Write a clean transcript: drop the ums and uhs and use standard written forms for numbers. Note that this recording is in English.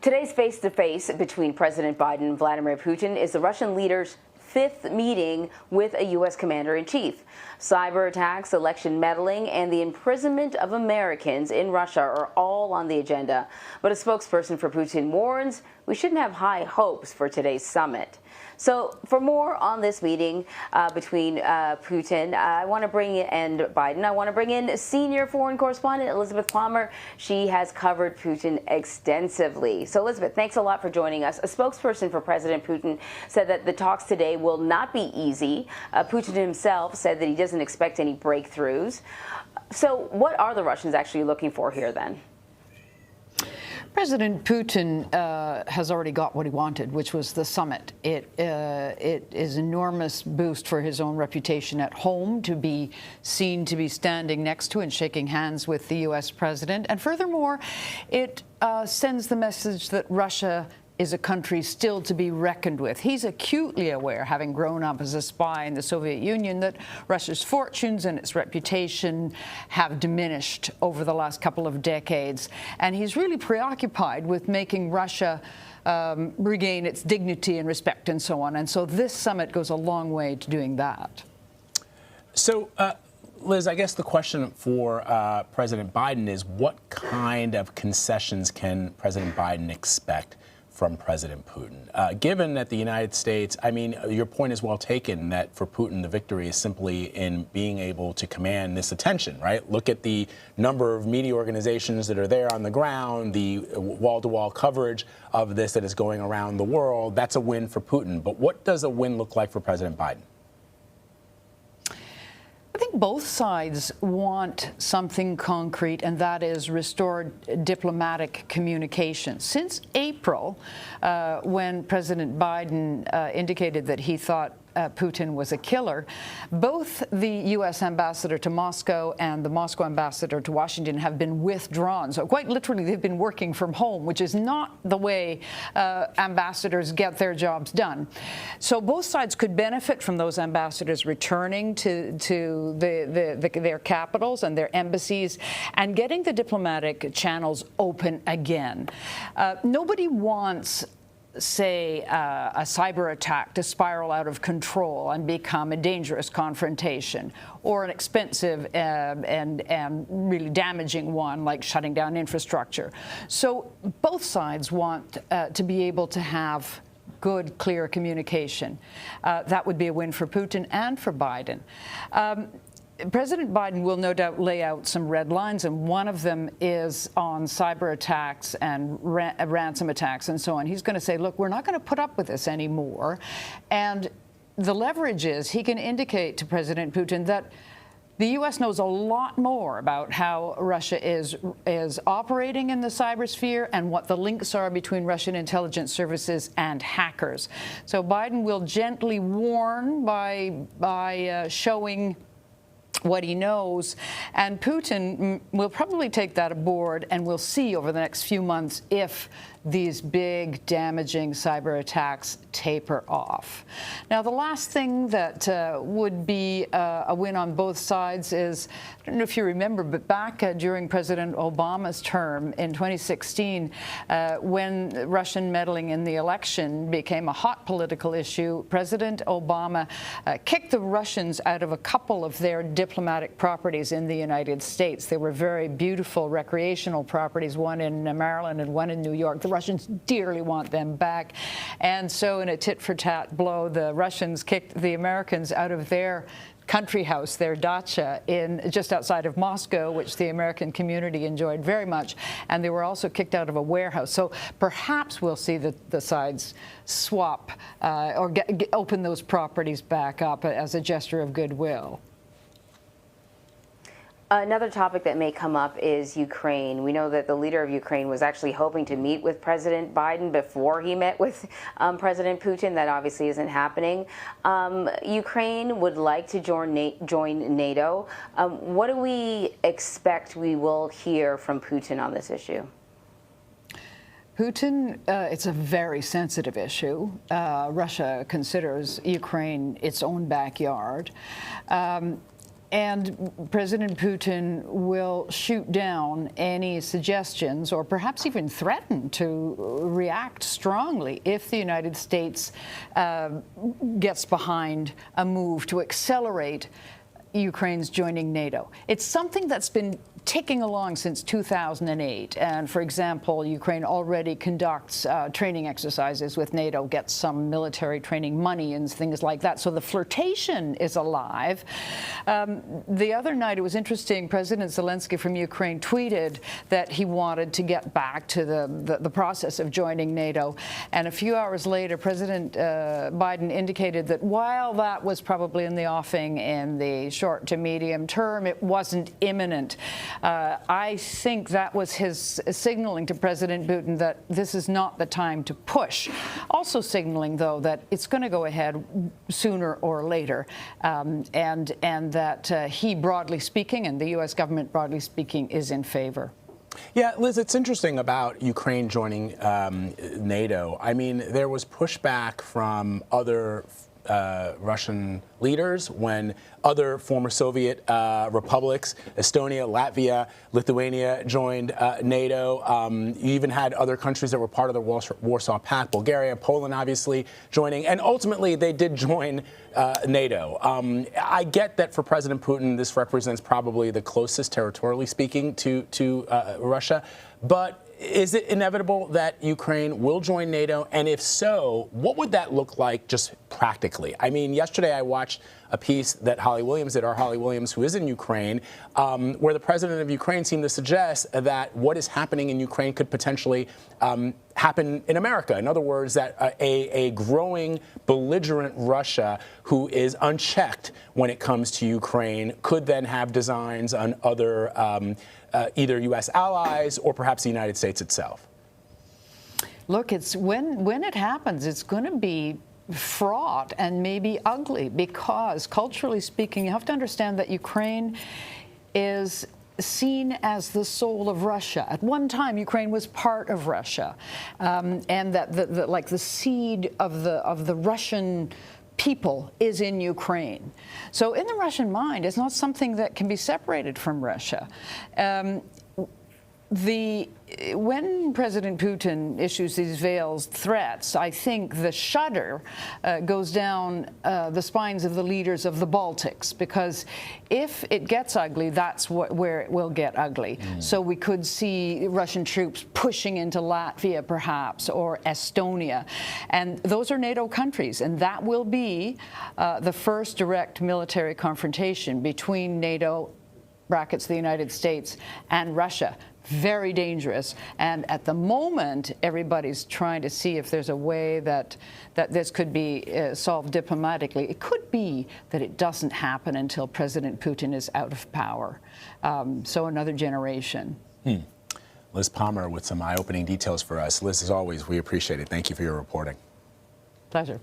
Today's face-to-face between President Biden and Vladimir Putin is the Russian leader's fifth meeting with a U.S. commander-in-chief. Cyber attacks, election meddling, and the imprisonment of Americans in Russia are all on the agenda. But a spokesperson for Putin warns we shouldn't have high hopes for today's summit. So for more on this meeting between Putin and Biden, I want to bring in senior foreign correspondent Elizabeth Palmer. She has covered Putin extensively. So Elizabeth, thanks a lot for joining us. A spokesperson for President Putin said that the talks today will not be easy. Putin himself said that he doesn't expect any breakthroughs. So what are the Russians actually looking for here then? President Putin has already got what he wanted, which was the summit. It is an enormous boost for his own reputation at home to be seen to be standing next to and shaking hands with the U.S. president. And furthermore, it sends the message that Russia is a country still to be reckoned with. He's acutely aware, having grown up as a spy in the Soviet Union, that Russia's fortunes and its reputation have diminished over the last couple of decades. And he's really preoccupied with making Russia regain its dignity and respect and so on. And so this summit goes a long way to doing that. So, Liz, I guess the question for President Biden is what kind of concessions can President Biden expect from President Putin? Given that the United States, I mean, your point is well taken that for Putin, the victory is simply in being able to command this attention, right? Look at the number of media organizations that are there on the ground, the wall-to-wall coverage of this that is going around the world. That's a win for Putin. But what does a win look like for President Biden? I think both sides want something concrete, and that is restored diplomatic communication. Since April, when President Biden indicated that he thought Putin was a killer, both the U.S. ambassador to Moscow and the Moscow ambassador to Washington have been withdrawn. So quite literally, they've been working from home, which is not the way ambassadors get their jobs done. So both sides could benefit from those ambassadors returning to their capitals and their embassies and getting the diplomatic channels open again. Nobody wants, say, a cyber attack to spiral out of control and become a dangerous confrontation, or an expensive and really damaging one like shutting down infrastructure. So both sides want to be able to have good, clear communication. That would be a win for Putin and for Biden. President Biden will no doubt lay out some red lines, and one of them is on cyber attacks and ransom attacks and so on. He's going to say, look, we're not going to put up with this anymore. And the leverage is he can indicate to President Putin that the U.S. knows a lot more about how Russia is operating in the cybersphere and what the links are between Russian intelligence services and hackers. So Biden will gently warn by showing what he knows, and Putin will probably take that aboard, and we'll see over the next few months if these big, damaging cyber attacks taper off. Now, the last thing that would be a win on both sides is, I don't know if you remember, but back during President Obama's term in 2016, when Russian meddling in the election became a hot political issue, President Obama kicked the Russians out of a couple of their diplomatic properties in the United States. They were very beautiful recreational properties, one in Maryland and one in New York. The Russians dearly want them back. And so in a tit-for-tat blow, the Russians kicked the Americans out of their country house, their dacha, just outside of Moscow, which the American community enjoyed very much. And they were also kicked out of a warehouse. So perhaps we'll see the sides swap or open those properties back up as a gesture of goodwill. Another topic that may come up is Ukraine. We know that the leader of Ukraine was actually hoping to meet with President Biden before he met with President Putin. That obviously isn't happening. Ukraine would like to join NATO. What do we expect we will hear from Putin on this issue? Putin, it's a very sensitive issue. Russia considers Ukraine its own backyard. And President Putin will shoot down any suggestions or perhaps even threaten to react strongly if the United States gets behind a move to accelerate Ukraine's joining NATO. It's something that's been ticking along since 2008. And for example, Ukraine already conducts training exercises with NATO, gets some military training money and things like that. So the flirtation is alive. The other night, it was interesting, President Zelensky from Ukraine tweeted that he wanted to get back to the process of joining NATO. And a few hours later, President Biden indicated that while that was probably in the offing in the short to medium term, it wasn't imminent. I think that was his signaling to President Putin that this is not the time to push. Also signaling, though, that it's going to go ahead sooner or later, and that he, broadly speaking, and the U.S. government, broadly speaking, is in favor. Yeah, Liz, it's interesting about Ukraine joining NATO. I mean, there was pushback from other Russian leaders when other former Soviet republics, Estonia, Latvia, Lithuania, joined NATO. You even had other countries that were part of the Warsaw Pact, Bulgaria, Poland, obviously, joining. And ultimately, they did join NATO. I get that for President Putin, this represents probably the closest, territorially speaking, to Russia. But is it inevitable that Ukraine will join NATO? And if so, what would that look like just practically? I mean, yesterday I watched a piece that Holly Williams did, our Holly Williams, who is in Ukraine, where the president of Ukraine seemed to suggest that what is happening in Ukraine could potentially happen in America. In other words, that a growing belligerent Russia who is unchecked when it comes to Ukraine could then have designs on other either U.S. allies or perhaps the United States itself. Look, it's when it happens, it's going to be fraught and maybe ugly because, culturally speaking, you have to understand that Ukraine is seen as the soul of Russia. At one time, Ukraine was part of Russia, and that the seed of the Russian people is in Ukraine. So in the Russian mind, it's not something that can be separated from Russia. When President Putin issues these veiled threats, I think the shudder goes down the spines of the leaders of the Baltics, because if it gets ugly, that's where it will get ugly. So we could see Russian troops pushing into Latvia, perhaps, or Estonia. And those are NATO countries, and that will be the first direct military confrontation between NATO, brackets the United States, and Russia. Very dangerous. And at the moment, everybody's trying to see if there's a way that this could be solved diplomatically. It could be that it doesn't happen until President Putin is out of power. So another generation. Liz Palmer with some eye-opening details for us. Liz, as always, we appreciate it. Thank you for your reporting. Pleasure.